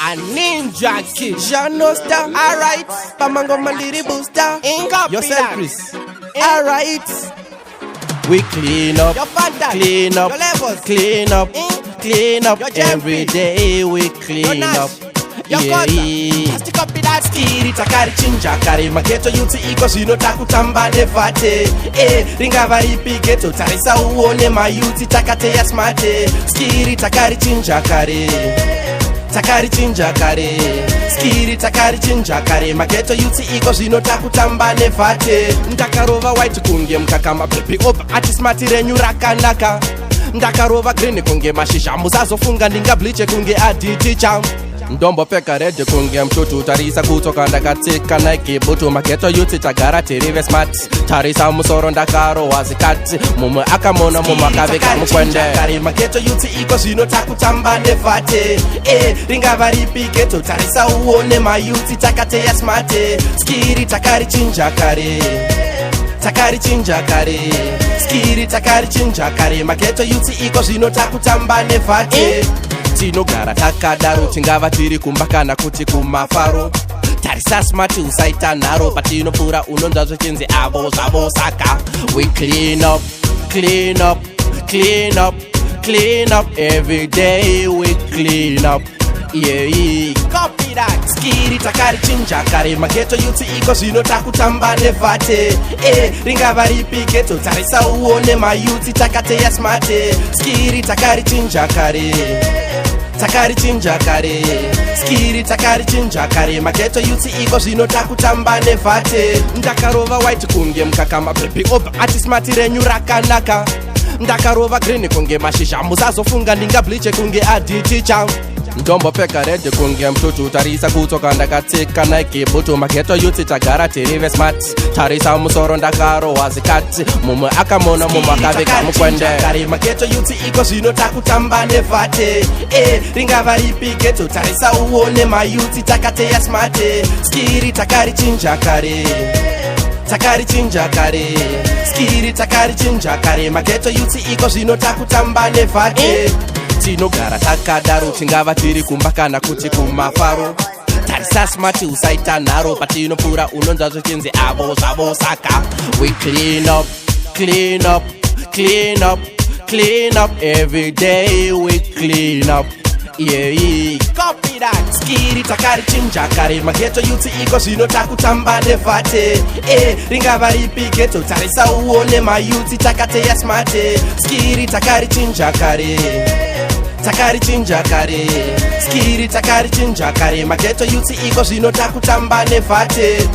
A ninja kid. Janosta. Alright. Pamango Maliri Booster. Yourself, Chris. Alright. We clean up. Clean up. Clean up. Clean up. Every day we clean up. Yeah. Skiri takari chinja kare mageto yuti iko zvinota kutamba nevate. Ringava ripi geto tarisa uone mayuti takateya smate. Skiri takari chinja kare. Takari chinja kare. Skiri takari chinja kare mageto yuti iko zvinota kutamba nevate. Ndakarova white kunge mkakama baby opa ati smart renyu rakanaka. Ndakarova green kunge mashisha musazofunga ndinga bleach kunge aditicha. Ndombo peka red kunge mtutu tarisa kutoka ndakatika Nike butu maketo yuti tagara terive smart tarisa musoro ndakaro wazikati mumwe akamona mumwe akaveka mukwende kare maketo yuti iko zvinota kutamba nevate ringava ripi geto tarisa uone mayuti takateya smart skiri takari chinja kare takari chinja kare skiri takari chinja kare maketo yuti iko zvinota kutamba nevate tinogara takadaro tingava tiri kumba kana kuti kumafaro tarisa smart usaita nharo patinopfuura unonzva zvichinzi avo zvavo saka we clean up clean up clean up clean up every day we clean up. Yeah, copy that. Skiri takari chinja kare mageto yuti iko zvinota kutamba nevate. Ringava ripi geto tarisa uone mayuti takateya smart. Skiri takari chinja kare. Takari chinja kare. Skiri takari chinja kare mageto yuti iko zvinota kutamba nevate. Ndakarova white kunge mkakama baby opa ati smart renyu rakanaka. Ndakarova green kunge mashisha musazofunga ndinga bleach kunge aditicha. Ndombo peka red kunge mtutu tarisa kutoka ndakatika Nike butu mageto yuti tagara terive smart tarisa musoro ndakaro wazikati mumwe akamona mumwe akaveka mukwende kare mageto yuti iko zvinota kutamba nevate. Ringava ripi geto tarisa uone mayuti takateya smart. Skiri takari chinja kare. Takari chinja kare. Skiri takari chinja kare mageto yuti iko zvinota kutamba nevate. Tinogara takadaro tingava tiri kumba kana kuti kumafaro tarisa smart usaita nharo patinopfuura unonzva zvichinzi avo zvavo saka we clean up clean up clean up clean up every day we clean up. Yeah, copy that. Skiri takari chinja kare mageto yuti iko zvinota kutamba nevate. Ringava ripi geto tarisa uone mayuti takateya smart. Skiri takari chinja kare. Takari chinja kare. Skiri takari chinja kare mageto yuti iko zvinota kutamba nevate.